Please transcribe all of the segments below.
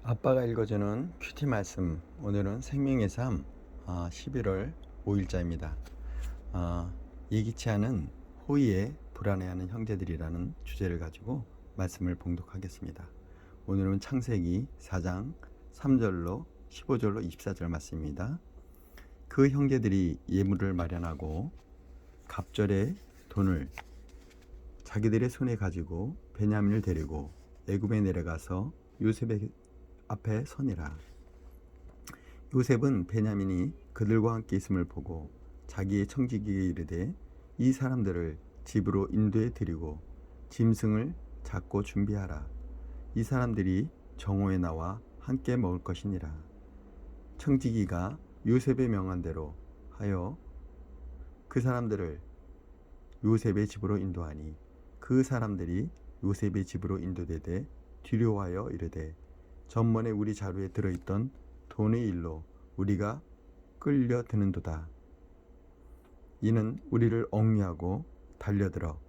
아빠가 읽어주는 큐티 말씀. 오늘은 생명의 삶 11월 5일자입니다. 예기치 않은 호의에 불안해하는 형제들이라는 주제를 가지고 말씀을 봉독하겠습니다. 오늘은 창세기 4장 3절로 15절로 24절 말씀입니다. 그 형제들이 예물을 마련하고 갑절의 돈을 자기들의 손에 가지고 베냐민을 데리고 애굽에 내려가서 요셉의 앞에 서니라. 요셉은 베냐민이 그들과 함께 있음을 보고 자기의 청지기에게 이르되 이 사람들을 집으로 인도해 드리고 짐승을 잡고 준비하라. 이 사람들이 정오에 나와 함께 먹을 것이니라. 청지기가 요셉의 명한대로 하여 그 사람들을 요셉의 집으로 인도하니 그 사람들이 요셉의 집으로 인도되되 두려워하여 이르되 전번에 우리 자루에 들어있던 돈의 일로 우리가 끌려드는도다. 이는 우리를 억류하고 달려들어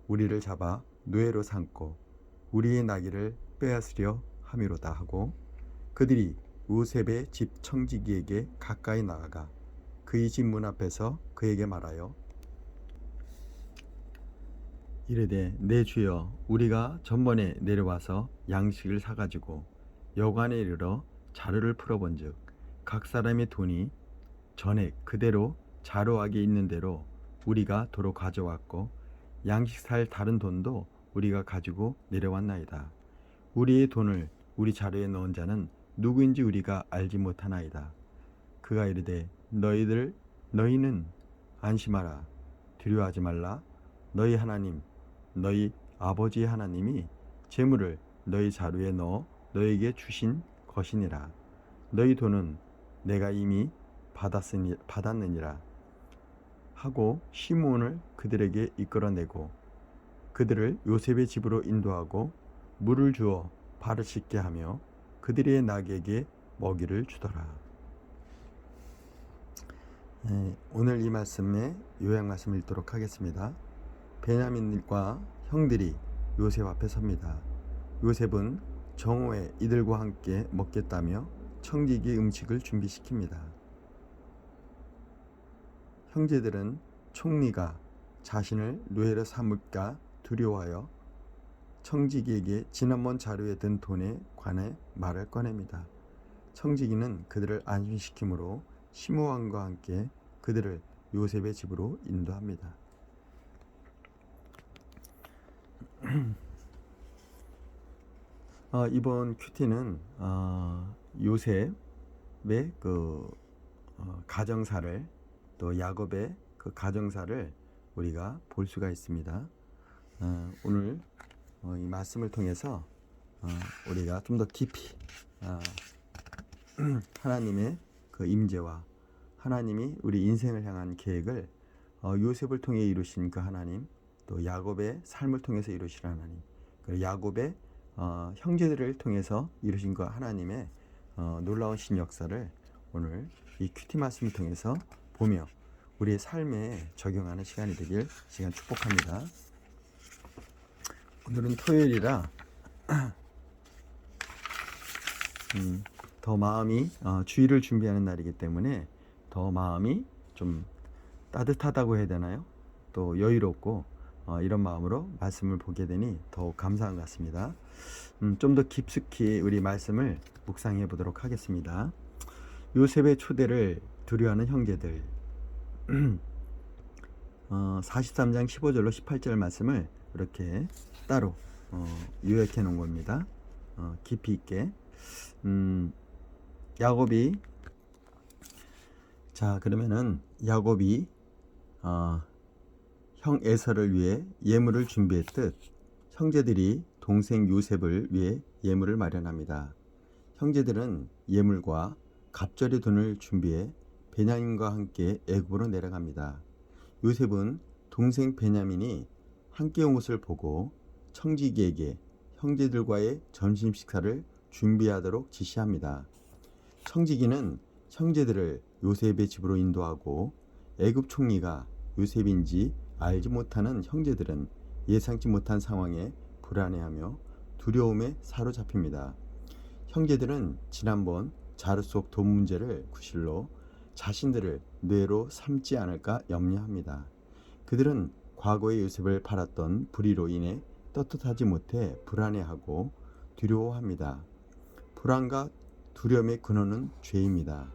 우리를 잡아 노예로 삼고 우리의 나귀를 빼앗으려 함이로다 하고 그들이 요셉의 집 청지기에게 가까이 나아가 그의 집 문 앞에서 그에게 말하여 이르되 내 주여 우리가 전번에 내려와서 양식을 사가지고 여관에 이르러 자루를 풀어본즉 각 사람의 돈이 전에 그대로 자루하게 있는 대로 우리가 도로 가져왔고 양식 살 다른 돈도 우리가 가지고 내려왔나이다. 우리의 돈을 우리 자루에 넣은 자는 누구인지 우리가 알지 못하나이다. 그가 이르되 너희는 안심하라. 두려워하지 말라. 너희 하나님 너희 아버지의 하나님이 재물을 너희 자루에 넣어 너에게 주신 것이니라. 너희 돈은 내가 이미 받았느니라 하고 시므온을 그들에게 이끌어내고 그들을 요셉의 집으로 인도하고 물을 주어 발을 씻게 하며 그들의 나귀에게 먹이를 주더라. 오늘 이 말씀의 요약 말씀 읽도록 하겠습니다. 베냐민과 형들이 요셉 앞에 섭니다. 요셉은 정오에 이들과 함께 먹겠다며 청지기 음식을 준비시킵니다. 형제들은 총리가 자신을 노예로 삼을까 두려워하여 청지기에게 지난번 자료에 든 돈에 관해 말을 꺼냅니다. 청지기는 그들을 안심시키므로 시므온과 함께 그들을 요셉의 집으로 인도합니다. 이번 큐티는 요셉의 가정사를 또 야곱의 그 가정사를 우리가 볼 수가 있습니다. 오늘 이 말씀을 통해서 우리가 좀 더 깊이 하나님의 그 임재와 하나님이 우리 인생을 향한 계획을 요셉을 통해 이루신 그 하나님, 또 야곱의 삶을 통해서 이루신 하나님, 그리고 야곱의 형제들을 통해서 이루신 그 하나님의 놀라운 신 역사를 오늘 이 큐티 말씀을 통해서 보며 우리의 삶에 적용하는 시간이 되길 시간 축복합니다. 오늘은 토요일이라 더 마음이 주일을 준비하는 날이기 때문에 더 마음이 좀 따뜻하다고 해야 되나요? 또 여유롭고 이런 마음으로 말씀을 보게 되니 더욱 감사한 것 같습니다. 좀 더 깊숙이 우리 말씀을 묵상해 보도록 하겠습니다. 요셉의 초대를 두려워하는 형제들. 43장 15절로 18절 말씀을 이렇게 따로 요약해 놓은 겁니다. 깊이 있게. 야곱이 그러면은 야곱이 형 에서를 위해 예물을 준비했듯 형제들이 동생 요셉을 위해 예물을 마련합니다. 형제들은 예물과 갑절의 돈을 준비해 베냐민과 함께 애굽으로 내려갑니다. 요셉은 동생 베냐민이 함께 온 것을 보고 청지기에게 형제들과의 점심 식사를 준비하도록 지시합니다. 청지기는 형제들을 요셉의 집으로 인도하고 애굽 총리가 요셉인지 알지 못하는 형제들은 예상치 못한 상황에 불안해하며 두려움에 사로잡힙니다. 형제들은 지난번 자루 속 돈 문제를 구실로 자신들을 뇌로 삼지 않을까 염려합니다. 그들은 과거의 요셉을 팔았던 불의로 인해 떳떳하지 못해 불안해하고 두려워합니다. 불안과 두려움의 근원은 죄입니다.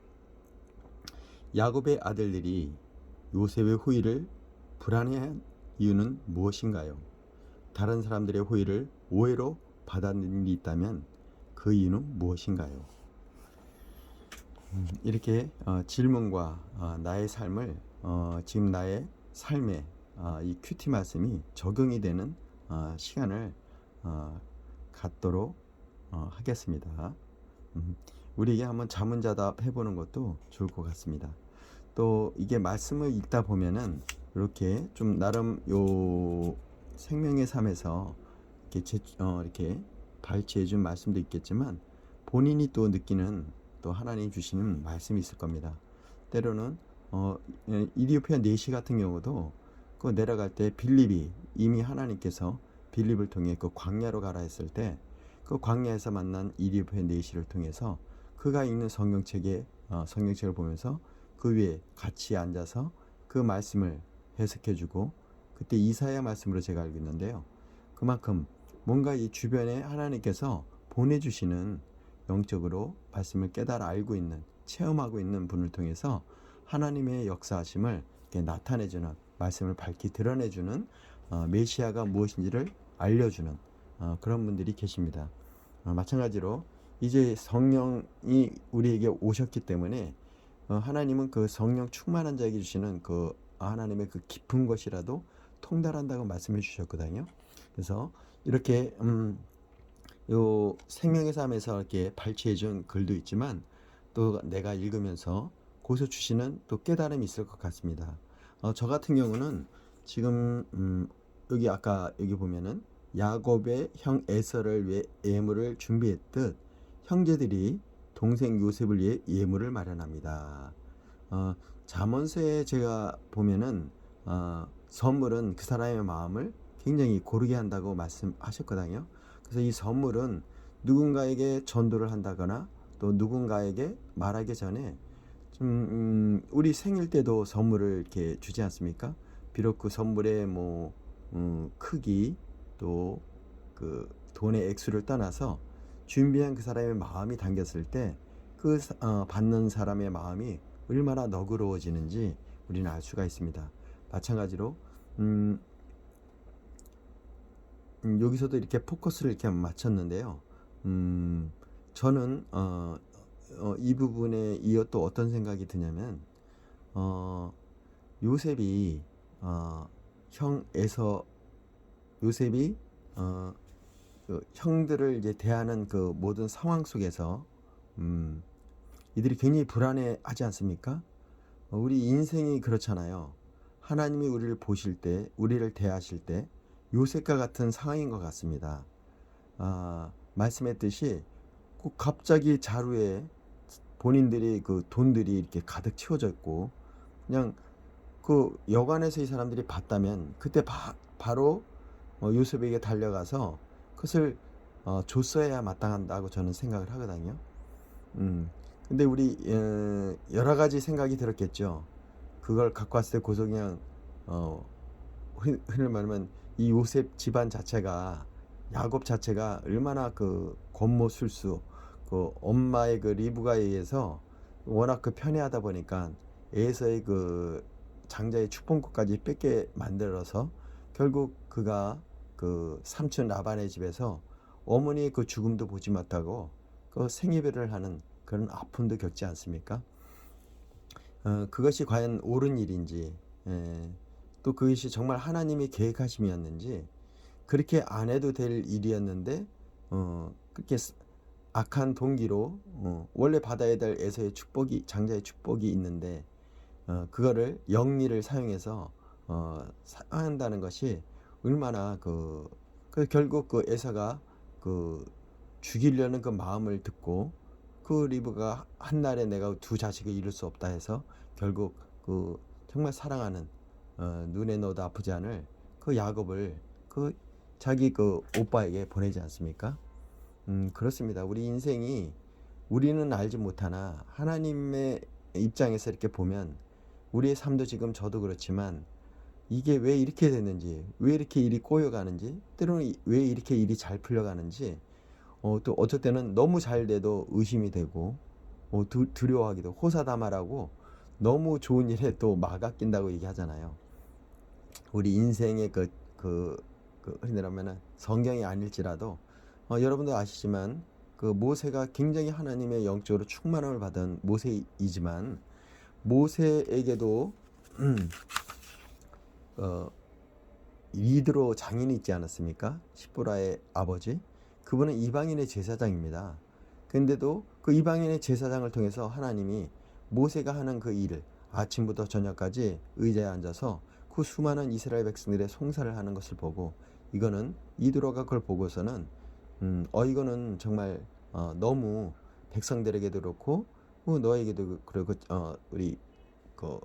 야곱의 아들들이 요셉의 호의를 불안해한 이유는 무엇인가요? 다른 사람들의 호의를 오해로 받아들인 일이 있다면 그 이유는 무엇인가요? 이렇게 질문과 나의 삶을 지금 나의 삶에 이 큐티 말씀이 적용이 되는 시간을 갖도록 하겠습니다. 우리에게 한번 자문자답 해보는 것도 좋을 것 같습니다. 또 이게 말씀을 읽다 보면은 이렇게 좀 나름 요 생명의 삶에서 이렇게 발췌해준 말씀도 있겠지만 본인이 또 느끼는 또 하나님 주시는 말씀이 있을 겁니다. 때로는 이디오피아 내시 같은 경우도 그 내려갈 때 빌립이 이미 하나님께서 빌립을 통해 그 광야로 가라 했을 때 그 광야에서 만난 이디오피아 내시를 통해서 그가 읽는 성경책을 보면서 그 위에 같이 앉아서 그 말씀을 해석해주고 그때 이사야 말씀으로 제가 알고 있는데요. 그만큼 뭔가 이 주변에 하나님께서 보내주시는 영적으로 말씀을 깨달아 알고 있는 체험하고 있는 분을 통해서 하나님의 역사하심을 나타내주는 말씀을 밝히 드러내주는 메시아가 무엇인지를 알려주는 그런 분들이 계십니다. 마찬가지로 이제 성령이 우리에게 오셨기 때문에 하나님은 그 성령 충만한 자에게 주시는 그 하나님의 그 깊은 것이라도 통달한다고 말씀해 주셨거든요. 그래서 이렇게 요 생명의 삶에서 이렇게 발췌해 준 글도 있지만 또 내가 읽으면서 거기서 주시는 또 깨달음이 있을 것 같습니다. 저 같은 경우는 지금 여기 아까 여기 보면은 야곱의 형 에서를 위해 예물을 준비했듯 형제들이 동생 요셉을 위해 예물을 마련합니다. 잠언서에 제가 보면은 선물은 그 사람의 마음을 굉장히 고르게 한다고 말씀하셨거든요. 그래서 이 선물은 누군가에게 전도를 한다거나 또 누군가에게 말하기 전에 좀 우리 생일 때도 선물을 이렇게 주지 않습니까? 비록 그 선물의 크기 또 그 돈의 액수를 떠나서 준비한 그 사람의 마음이 담겼을 때 그 받는 사람의 마음이 얼마나 너그러워지는지 우리는 알 수가 있습니다. 마찬가지로 여기서도 이렇게 포커스를 이렇게 맞췄는데요. 저는 이 부분에 이어 또 어떤 생각이 드냐면 요셉이 요셉이 그 형들을 이제 대하는 그 모든 상황 속에서 이들이 굉장히 불안해하지 않습니까? 우리 인생이 그렇잖아요. 하나님이 우리를 보실 때, 우리를 대하실 때 요셉과 같은 상황인 것 같습니다. 말씀했듯이 꼭 갑자기 자루에 본인들이 그 돈들이 이렇게 가득 채워져 있고 그냥 그 여관에서 이 사람들이 봤다면 그때 바로 요셉에게 달려가서 그것을 줬어야 마땅한다고 저는 생각을 하거든요. 근데 우리 여러 가지 생각이 들었겠죠. 그걸 갖고 왔을 때 고소 그냥 흔히 말하면 이 요셉 집안 자체가 야곱 자체가 얼마나 그 권모술수 그 엄마의 그 리브가에 의해서 워낙 그 편애하다 보니까 에서의 그 장자의 축복권까지 뺏게 만들어서 결국 그가 그 삼촌 라반의 집에서 어머니의 그 죽음도 보지 못하고 그 생이별을 하는 그런 아픔도 겪지 않습니까? 그것이 과연 옳은 일인지 또 그것이 정말 하나님의 계획하심이었는지 그렇게 안 해도 될 일이었는데 그렇게 악한 동기로 원래 받아야 될 에서의 축복이 장자의 축복이 있는데 그거를 영리를 사용해서 사용한다는 것이 얼마나 그 결국 그 에서가 그 죽이려는 그 마음을 듣고 그 리브가 한날에 내가 두 자식을 이룰 수 없다 해서 결국 그 정말 사랑하는 눈에 넣어도 아프지 않을 그 야곱을 그 자기 그 오빠에게 보내지 않습니까? 그렇습니다. 우리 인생이 우리는 알지 못하나 하나님의 입장에서 이렇게 보면 우리의 삶도 지금 저도 그렇지만 이게 왜 이렇게 됐는지, 왜 이렇게 일이 꼬여가는지, 때로는 왜 이렇게 일이 잘 풀려가는지, 또 어쩔 때는 너무 잘 돼도 의심이 되고, 두려워하기도, 호사다마라고 너무 좋은 일에 또 막아 낀다고 얘기하잖아요. 우리 인생의 흔히라면은 성경이 아닐지라도, 여러분도 아시지만, 그 모세가 굉장히 하나님의 영적으로 충만함을 받은 모세이지만, 모세에게도, 어, 이드로 장인이 있지 않았습니까? 십보라의 아버지. 그분은 이방인의 제사장입니다. 근데도 그 이방인의 제사장을 통해서 하나님이 모세가 하는 그 일을 아침부터 저녁까지 의자에 앉아서 그 수많은 이스라엘 백성들의 송사를 하는 것을 보고 이거는 이드로가 그걸 보고서는 이거는 정말 너무 백성들에게도 그렇고 너에게도 그렇고 우리 그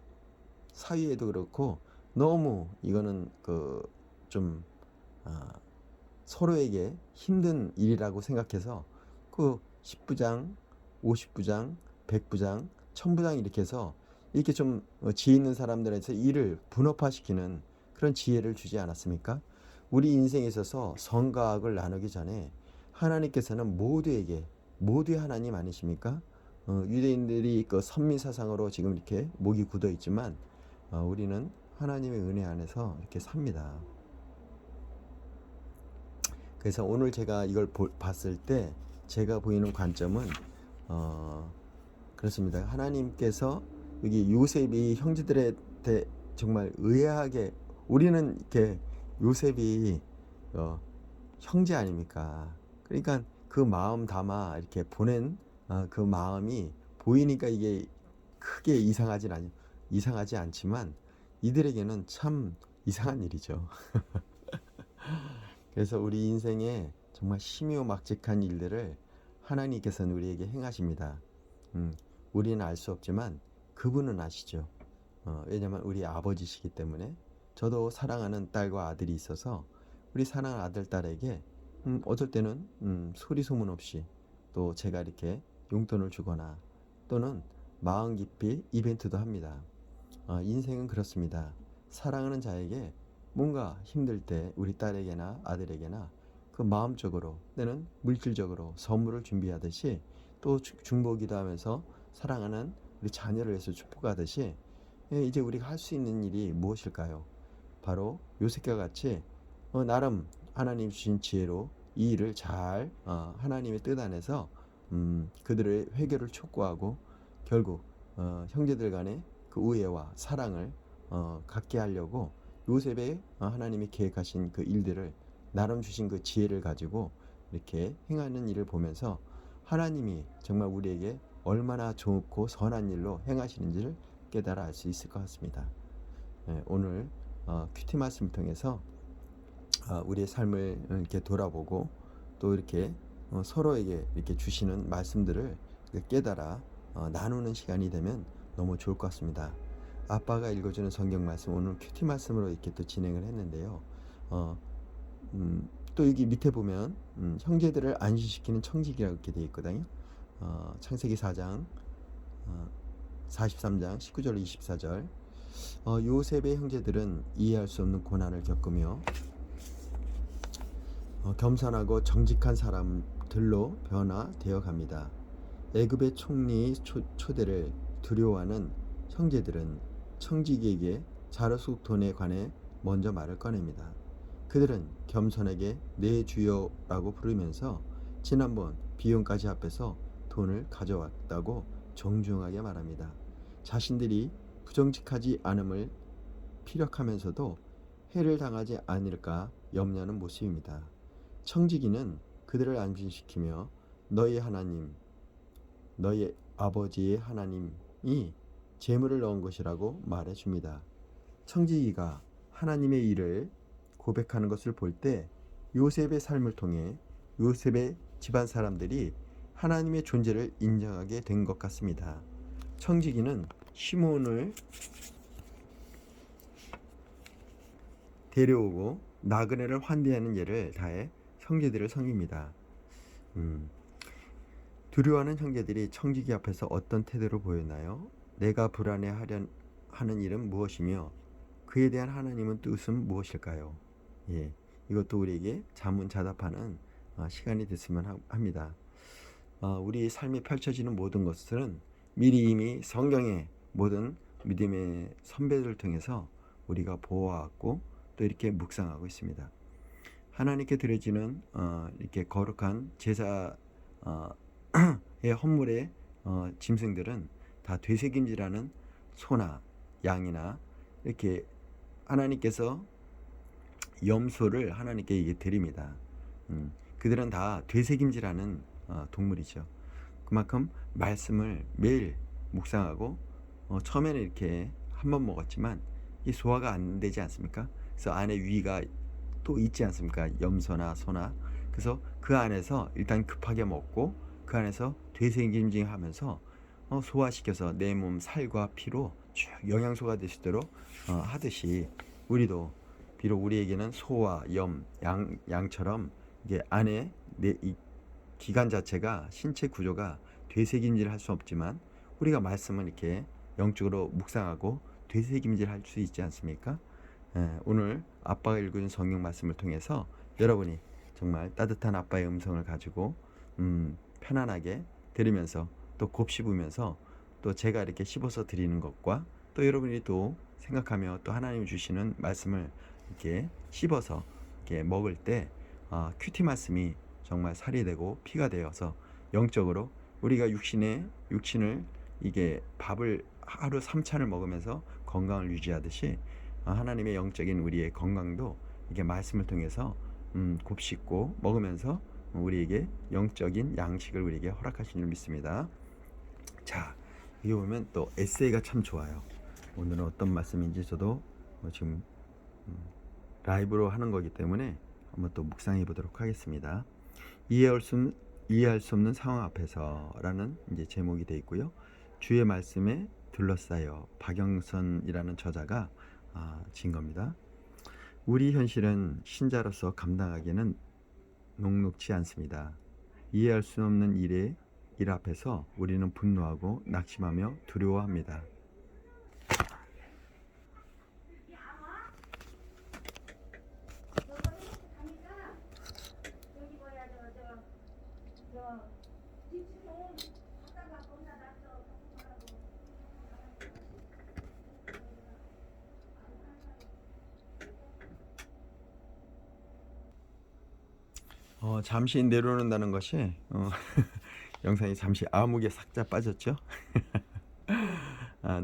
사위에도 그렇고 너무 이거는 좀 서로에게 힘든 일이라고 생각해서 그 10부장, 50부장, 100부장, 1000부장 이렇게 해서 이렇게 좀 지혜 있는 사람들한테 일을 분업화시키는 그런 지혜를 주지 않았습니까? 우리 인생에 있어서 성과학을 나누기 전에 하나님께서는 모두의 하나님 아니십니까? 유대인들이 그 선민 사상으로 지금 이렇게 목이 굳어 있지만 우리는 하나님의 은혜 안에서 이렇게 삽니다. 그래서 오늘 제가 이걸 봤을 때 제가 보이는 관점은 그렇습니다. 하나님께서 여기 요셉이 형제들한테 정말 의아하게 우리는 이렇게 요셉이 형제 아닙니까? 그러니까 그 마음 담아 이렇게 보낸 그 마음이 보이니까 이게 크게 이상하지 않지만 이들에게는 참 이상한 일이죠. 그래서 우리 인생에 정말 희묘막직한 일들을 하나님께서는 우리에게 행하십니다. 우리는 알 수 없지만 그분은 아시죠. 왜냐하면 우리 아버지시기 때문에 저도 사랑하는 딸과 아들이 있어서 우리 사랑하는 아들, 딸에게 어쩔 때는 소리 소문 없이 또 제가 이렇게 용돈을 주거나 또는 마음 깊이 이벤트도 합니다. 인생은 그렇습니다. 사랑하는 자에게 뭔가 힘들 때 우리 딸에게나 아들에게나 그 마음적으로 또는 물질적으로 선물을 준비하듯이 또 중보기도 하면서 사랑하는 우리 자녀를 위해서 축복하듯이 이제 우리가 할 수 있는 일이 무엇일까요? 바로 요셉과 같이 나름 하나님 주신 지혜로 이 일을 잘 하나님의 뜻 안에서 그들의 회개를 촉구하고 결국 형제들 간의 그 우애와 사랑을 갖게 하려고 요셉의 하나님이 계획하신 그 일들을 나름 주신 그 지혜를 가지고 이렇게 행하는 일을 보면서 하나님이 정말 우리에게 얼마나 좋고 선한 일로 행하시는지를 깨달아 알 수 있을 것 같습니다. 오늘 큐티 말씀을 통해서 우리의 삶을 이렇게 돌아보고 또 이렇게 서로에게 이렇게 주시는 말씀들을 깨달아 나누는 시간이 되면 너무 좋을 것 같습니다. 아빠가 읽어주는 성경 말씀 오늘 큐티 말씀으로 이렇게 또 진행을 했는데요. 또 여기 밑에 보면 형제들을 안식시키는 청지기라고 이렇게 되어 있거든요. 창세기 4장 43장 19절 24절 요셉의 형제들은 이해할 수 없는 고난을 겪으며 겸손하고 정직한 사람들로 변화되어 갑니다. 애굽의 총리 초대를 두려워하는 형제들은 청지기에게 자르숙 돈에 관해 먼저 말을 꺼냅니다. 그들은 겸손하게 내 주여라고 부르면서 지난번 비용까지 합해서 돈을 가져왔다고 정중하게 말합니다. 자신들이 부정직하지 않음을 피력하면서도 해를 당하지 않을까 염려하는 모습입니다. 청지기는 그들을 안심시키며 너희 하나님, 너희 아버지의 하나님이 재물을 넣은 것이라고 말해줍니다. 청지기가 하나님의 일을 고백하는 것을 볼 때 요셉의 삶을 통해 요셉의 집안 사람들이 하나님의 존재를 인정하게 된 것 같습니다. 청지기는 시몬을 데려오고 나그네를 환대하는 예를 다해 형제들을 섬깁니다. 음, 두려워하는 형제들이 청지기 앞에서 어떤 태도를 보였나요? 내가 불안해하려 하는 일은 무엇이며 그에 대한 하나님은 뜻은 무엇일까요? 예, 이것도 우리에게 자문자답하는 시간이 됐으면 합니다. 우리 삶에 펼쳐지는 모든 것들은 미리 이미 성경의 모든 믿음의 선배들을 통해서 우리가 보아왔고 또 이렇게 묵상하고 있습니다. 하나님께 드려지는 이렇게 거룩한 제사의 헌물의 짐승들은 다 되새김질하는 소나 양이나 이렇게 하나님께서 염소를 하나님께 이게 드립니다. 그들은 다 되새김질하는 동물이죠. 그만큼 말씀을 매일 묵상하고 처음에는 이렇게 한 번 먹었지만 이 소화가 안 되지 않습니까? 그래서 안에 위가 또 있지 않습니까? 염소나 소나. 그래서 그 안에서 일단 급하게 먹고 그 안에서 되새김질하면서 소화시켜서 내 몸 살과 피로 쭉 영양소가 되시도록 하듯이 우리도 비록 우리에게는 소와 양처럼 이게 안에 이 기관 자체가 신체 구조가 되새김질할 수 없지만 우리가 말씀을 이렇게 영적으로 묵상하고 되새김질할 수 있지 않습니까? 오늘 아빠가 읽은 성경 말씀을 통해서 여러분이 정말 따뜻한 아빠의 음성을 가지고 편안하게 들으면서 또 곱씹으면서 또 제가 이렇게 씹어서 드리는 것과 또 여러분이 또 생각하며 또 하나님 주시는 말씀을 이렇게 씹어서 이렇게 먹을 때 큐티 말씀이 정말 살이 되고 피가 되어서 영적으로 우리가 육신을 이게 밥을 하루 3餐을 먹으면서 건강을 유지하듯이 하나님의 영적인 우리의 건강도 이게 말씀을 통해서 곱씹고 먹으면서 우리에게 영적인 양식을 우리에게 허락하신 줄 믿습니다. 자, 이게 보면 또 에세이가 참 좋아요. 오늘은 어떤 말씀인지 저도 지금 라이브로 하는 거기 때문에 한번 또 묵상해 보도록 하겠습니다. 이해할 수 없는 상황 앞에서라는 이제 제목이 되어 있고요. 주의 말씀에 둘러싸여 박영선이라는 저자가 지은 겁니다. 우리 현실은 신자로서 감당하기에는 녹록지 않습니다. 이해할 수 없는 일 앞에서 우리는 분노하고 낙심하며 두려워합니다. 잠시 내려놓는다는 것이 영상이 잠시 암흑에 삭제 빠졌죠.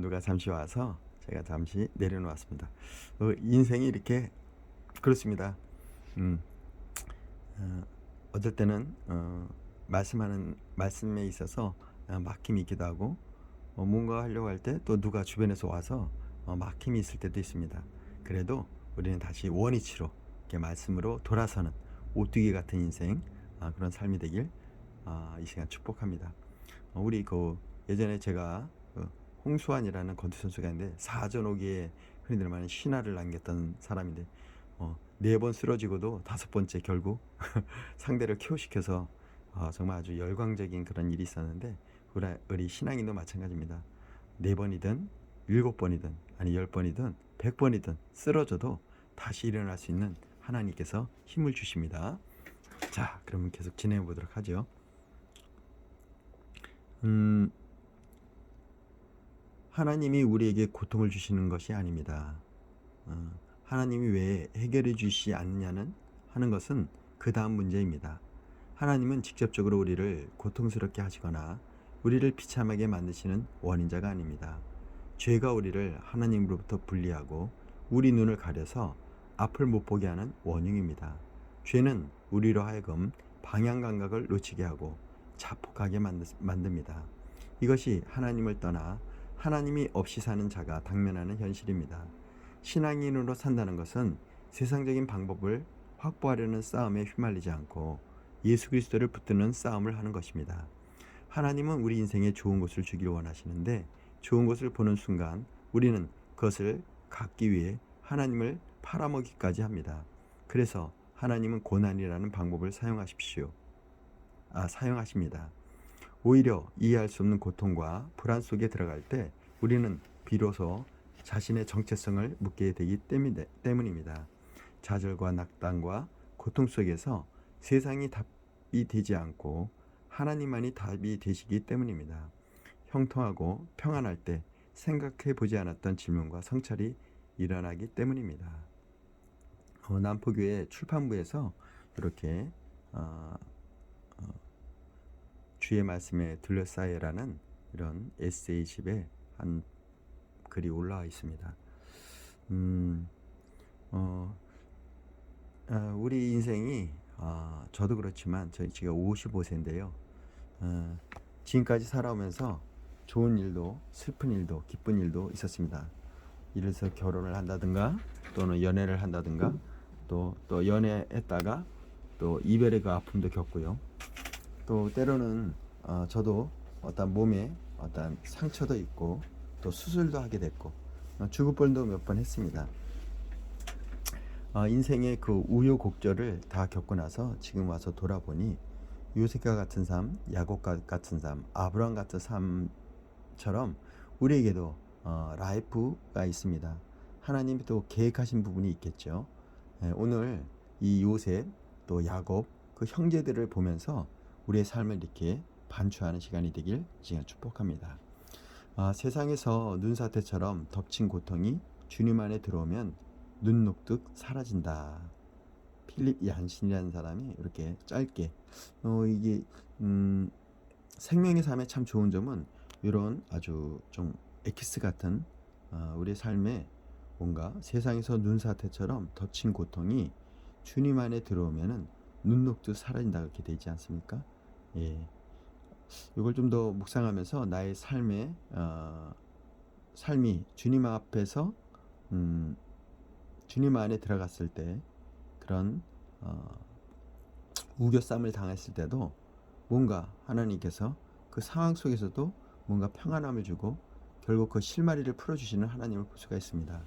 누가 잠시 와서 제가 잠시 내려놓았습니다. 인생이 이렇게 그렇습니다. 어떨 때는 말씀에 있어서 막힘이 있기도 하고 뭔가 하려고 할 때 또 누가 주변에서 와서 막힘이 있을 때도 있습니다. 그래도 우리는 다시 원위치로 이렇게 말씀으로 돌아서는 오뚜기 같은 인생 그런 삶이 되길 이 시간 축복합니다. 우리 예전에 제가 홍수환이라는 권투 선수가 있는데 4전 5기에 흔히들 말하는 신화를 남겼던 사람인데 4번 쓰러지고도 5번째 결국 상대를 KO시켜서 정말 아주 열광적인 그런 일이 있었는데 우리 신앙인도 마찬가지입니다. 4번이든 7번이든 아니 10번이든 100번이든 쓰러져도 다시 일어날 수 있는 하나님께서 힘을 주십니다. 자, 그러면 계속 진행해 보도록 하죠. 하나님이 우리에게 고통을 주시는 것이 아닙니다. 하나님이 왜 해결해 주시지 않느냐는 하는 것은 그 다음 문제입니다. 하나님은 직접적으로 우리를 고통스럽게 하시거나 우리를 비참하게 만드시는 원인자가 아닙니다. 죄가 우리를 하나님으로부터 분리하고 우리 눈을 가려서 앞을 못 보게 하는 원흉입니다. 죄는 우리로 하여금 방향 감각을 놓치게 하고 자폭하게 만듭니다. 이것이 하나님을 떠나 하나님이 없이 사는 자가 당면하는 현실입니다. 신앙인으로 산다는 것은 세상적인 방법을 확보하려는 싸움에 휘말리지 않고 예수 그리스도를 붙드는 싸움을 하는 것입니다. 하나님은 우리 인생에 좋은 것을 주길 원하시는데 좋은 것을 보는 순간 우리는 그것을 갖기 위해 하나님을 팔아먹기까지 합니다. 그래서 하나님은 고난이라는 방법을 사용하십시오. 사용하십니다. 오히려 이해할 수 없는 고통과 불안 속에 들어갈 때 우리는 비로소 자신의 정체성을 묻게 되기 때문입니다. 좌절과 낙담과 고통 속에서 세상이 답이 되지 않고 하나님만이 답이 되시기 때문입니다. 형통하고 평안할 때 생각해 보지 않았던 질문과 성찰이 일어나기 때문입니다. 남포교회 출판부에서 이렇게 주의 말씀에 둘러싸여라는 이런 에세이집에 한 글이 올라와 있습니다. 우리 인생이 저도 그렇지만 제가 55세인데요. 지금까지 살아오면서 좋은 일도 슬픈 일도 기쁜 일도 있었습니다. 예를 들어서 결혼을 한다든가 또는 연애를 한다든가 또 연애했다가 또 이별의 그 아픔도 겪고요. 또 때로는 저도 어떤 몸에 어떤 상처도 있고 또 수술도 하게 됐고 죽을뻔도 몇 번 했습니다. 인생의 그 우여곡절을 다 겪고 나서 지금 와서 돌아보니 요셉과 같은 삶, 야곱과 같은 삶, 아브라함 같은 삶처럼 우리에게도 라이프가 있습니다. 하나님이 또 계획하신 부분이 있겠죠. 오늘 이 요셉 또 야곱 그 형제들을 보면서 우리의 삶을 이렇게 반추하는 시간이 되길 지금 축복합니다. 세상에서 눈사태처럼 덮친 고통이 주님 안에 들어오면 눈 녹듯 사라진다. 필립 얀신이라는 사람이 이렇게 짧게 이게 생명의 삶에 참 좋은 점은 이런 아주 좀 엑기스 같은 우리의 삶에 뭔가 세상에서 눈사태처럼 덮친 고통이 주님 안에 들어오면은 눈 녹듯 사라진다 그렇게 되지 않습니까? 예. 이걸 좀 더 묵상하면서 나의 삶이 주님 앞에서 주님 안에 들어갔을 때 그런 우겨쌈을 당했을 때도 뭔가 하나님께서 그 상황 속에서도 뭔가 평안함을 주고 결국 그 실마리를 풀어주시는 하나님을 볼 수가 있습니다.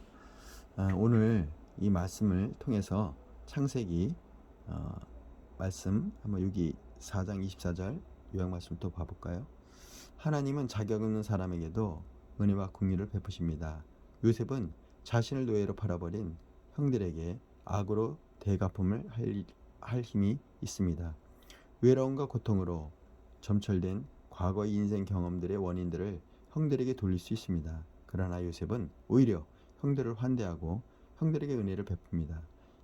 오늘 이 말씀을 통해서 창세기 말씀 한번 여기 4장 24절 요약 말씀 또 봐볼까요? 하나님은 자격 없는 사람에게도 은혜와 긍휼을 베푸십니다. 요셉은 자신을 노예로 팔아버린 형들에게 악으로 대갚음을 할 힘이 있습니다. 외로움과 고통으로 점철된 과거의 인생 경험들의 원인들을 형들에게 돌릴 수 있습니다. 그러나 요셉은 오히려 형들을 환대하고 형들에게 은혜를 베풉니다.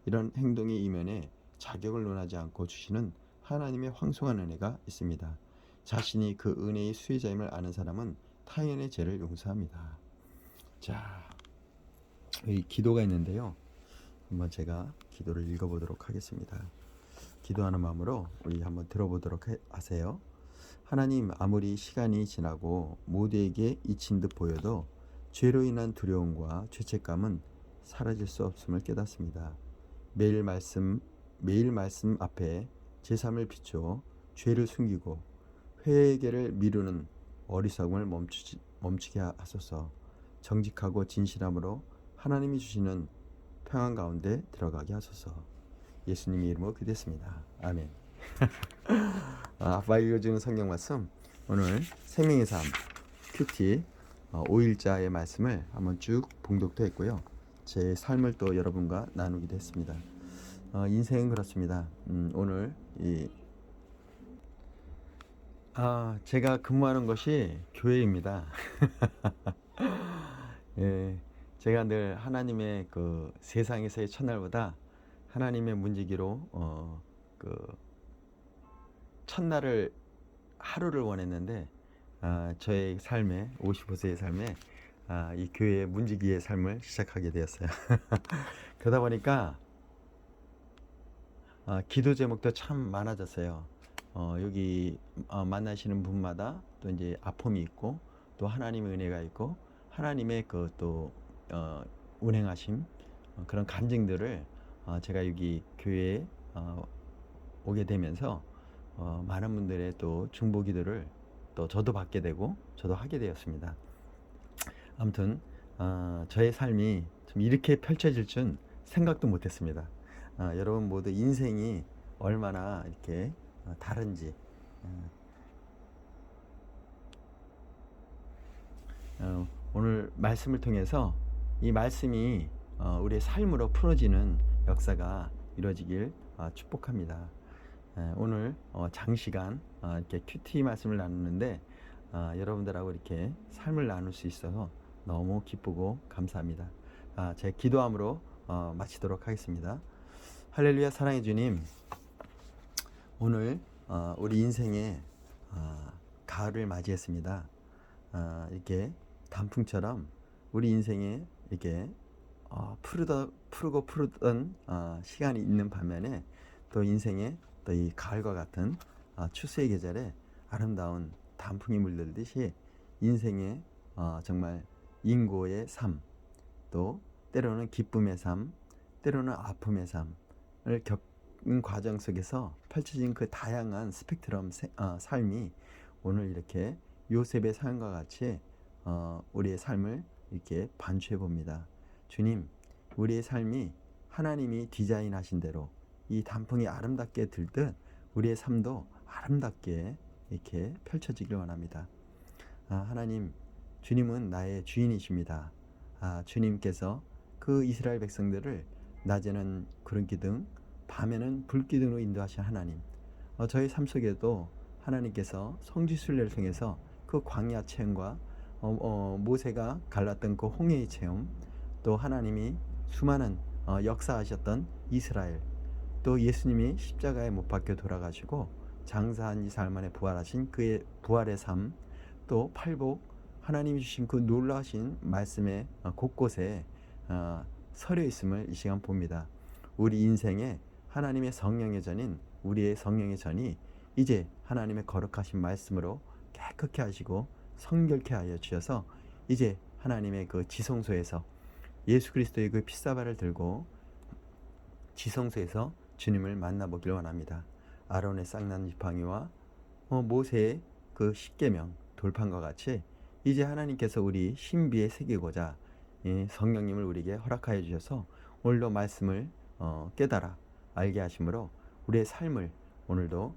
이런 행동의 이면에 자격을 논하지 않고 주시는 하나님의 황송한 은혜가 있습니다. 자신이 그 은혜의 수혜자임을 아는 사람은 타인의 죄를 용서합니다. 자, 이 기도가 있는데요. 한번 제가 기도를 읽어보도록 하겠습니다. 기도하는 마음으로 우리 한번 들어보도록 하세요. 하나님, 아무리 시간이 지나고 모두에게 잊힌 듯 보여도 죄로 인한 두려움과 죄책감은 사라질 수 없음을 깨닫습니다. 매일 말씀 앞에 제 삶을 비춰 죄를 숨기고 회개를 미루는 어리석음을 멈추게 하소서. 정직하고 진실함으로 하나님이 주시는 평안 가운데 들어가게 하소서. 예수님의 이름으로 기도했습니다. 아멘. 아빠 읽어주는 성경 말씀, 오늘 생명의 삶 큐티 5일자의 말씀을 한번 쭉 봉독도 했고요. 제 삶을 또 여러분과 나누기도 했습니다. 인생은 그렇습니다. 오늘 제가 근무하는 것이 교회입니다. 예, 제가 늘 하나님의 그 세상에서의 첫날보다 하나님의 문지기로 그 첫날을 하루를 원했는데 저의 삶에 55세의 삶에 이 교회의 문지기의 삶을 시작하게 되었어요. 그러다 보니까 기도 제목도 참 많아졌어요. 여기 만나시는 분마다 또 이제 아픔이 있고 또 하나님의 은혜가 있고 하나님의 그 또 운행하심 그런 간증들을 제가 여기 교회에 오게 되면서 많은 분들의 또 중보 기도를 또 저도 받게 되고 저도 하게 되었습니다. 아무튼 저의 삶이 좀 이렇게 펼쳐질 줄 생각도 못했습니다. 여러분 모두 인생이 얼마나 이렇게 다른지 오늘 말씀을 통해서 이 말씀이 우리의 삶으로 풀어지는 역사가 이루어지길 축복합니다. 오늘 장시간 이렇게 큐티 말씀을 나누는데 여러분들하고 이렇게 삶을 나눌 수 있어서 너무 기쁘고 감사합니다. 제 기도함으로 마치도록 하겠습니다. 할렐루야. 사랑해 주님, 오늘 우리 인생의 가을을 맞이했습니다. 이렇게 단풍처럼 우리 인생에 이렇게 푸르고 푸르던 시간이 있는 반면에 또 인생에 또 이 가을과 같은 추수의 계절에 아름다운 단풍이 물들듯이 인생의 정말 인고의 삶, 또 때로는 기쁨의 삶, 때로는 아픔의 삶을 겪는 과정 속에서 펼쳐진 그 다양한 스펙트럼 삶이 오늘 이렇게 요셉의 삶과 같이 우리의 삶을 이렇게 반추해 봅니다. 주님, 우리의 삶이 하나님이 디자인하신 대로 이 단풍이 아름답게 들듯 우리의 삶도 아름답게 이렇게 펼쳐지길 원합니다. 하나님, 주님은 나의 주인이십니다. 주님께서 그 이스라엘 백성들을 낮에는 구름 기둥, 밤에는 불 기둥으로 인도하신 하나님, 저의 삶 속에도 하나님께서 성지순례를 통해서 그 광야 체험과 모세가 갈랐던 그 홍해의 체험, 또 하나님이 수많은 역사하셨던 이스라엘, 또 예수님이 십자가에 못 박혀 돌아가시고 장사한 지 사흘 만에 부활하신 그의 부활의 삶, 또 팔복, 하나님이 주신 그 놀라우신 말씀의 곳곳에 서려 있음을 이 시간 봅니다. 우리 인생에 하나님의 성령의 전인 우리의 성령의 전이 이제 하나님의 거룩하신 말씀으로 깨끗게 하시고 성결케 하여 주셔서 이제 하나님의 그 지성소에서 예수 그리스도의 그 피사발을 들고 지성소에서 주님을 만나보길 원합니다. 아론의 쌍난 지팡이와 모세의 그 십계명 돌판과 같이 이제 하나님께서 우리 신비에 새기고자 성령님을 우리에게 허락하여 주셔서 오늘도 말씀을 깨달아 알게 하심으로 우리의 삶을 오늘도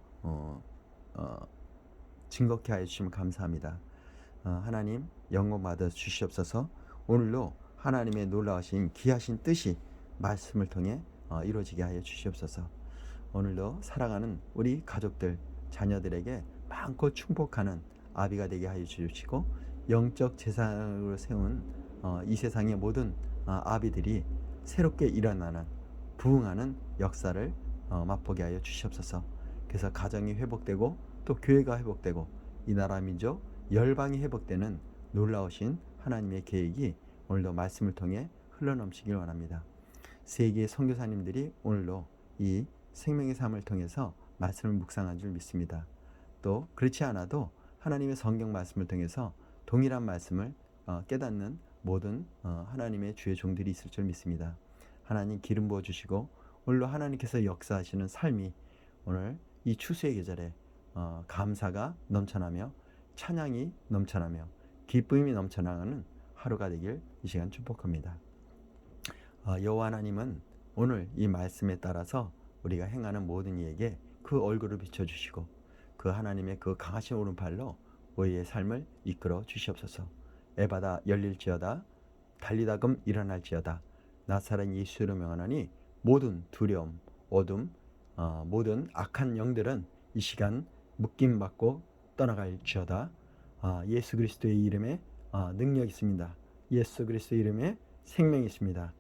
증거케 하여 주시면 감사합니다. 하나님 영광 받아 주시옵소서. 오늘도 하나님의 놀라우신 귀하신 뜻이 말씀을 통해 이루어지게 하여 주시옵소서. 오늘도 사랑하는 우리 가족들, 자녀들에게 많고 충복하는 아비가 되게 하여 주시고 영적 재산으로 세운 이 세상의 모든 아비들이 새롭게 일어나는 부흥하는 역사를 맛보게 하여 주시옵소서. 그래서 가정이 회복되고 또 교회가 회복되고 이 나라 민족 열방이 회복되는 놀라우신 하나님의 계획이 오늘도 말씀을 통해 흘러넘치길 원합니다. 세계의 선교사님들이 오늘도 이 생명의 삶을 통해서 말씀을 묵상한 줄 믿습니다. 또 그렇지 않아도 하나님의 성경 말씀을 통해서 동일한 말씀을 깨닫는 모든 하나님의 주의 종들이 있을 줄 믿습니다. 하나님 기름 부어주시고 오늘도 하나님께서 역사하시는 삶이 오늘 이 추수의 계절에 감사가 넘쳐나며 찬양이 넘쳐나며 기쁨이 넘쳐나가는 하루가 되길 이 시간 축복합니다. 여호와 하나님은 오늘 이 말씀에 따라서 우리가 행하는 모든 이에게 그 얼굴을 비춰주시고 그 하나님의 그 강하신 오른팔로 우리의 삶을 이끌어 주시옵소서. 에바다 열릴지어다 달리다금 일어날지어다 나사렛 예수로 명하노니 모든 두려움, 어둠, 모든 악한 영들은 이 시간 묶임받고 떠나갈지어다. 예수 그리스도의 이름에 능력이 있습니다. 예수 그리스도의 이름에 생명이 있습니다.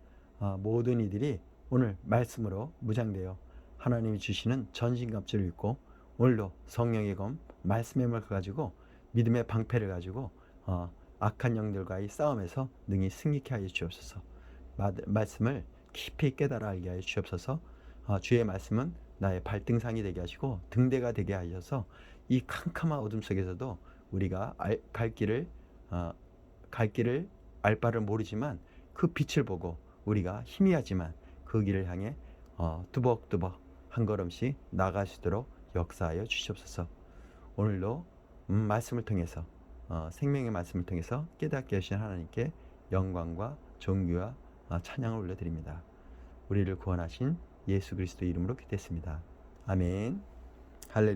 모든 이들이 오늘 말씀으로 무장되어 하나님이 주시는 전신갑주를 입고 오늘도 성령의 검 말씀의 힘을 가지고 믿음의 방패를 가지고 악한 영들과의 싸움에서 능히 승리케 하여 주옵소서. 말씀을 깊이 깨달아 알게 하여 주옵소서. 주의 말씀은 나의 발등상이 되게 하시고 등대가 되게 하셔서 이 캄캄한 어둠 속에서도 우리가 갈 길을 알 바를 모르지만 그 빛을 보고 우리가 희미하지만 그 길을 향해 뚜벅뚜벅 한 걸음씩 나아갈 수 있도록 역사하여 주시옵소서. 오늘도 말씀을 통해서 생명의 말씀을 통해서 깨닫게 하신 하나님께 영광과 존귀와 찬양을 올려드립니다. 우리를 구원하신 예수 그리스도 이름으로 기도했습니다. 아멘.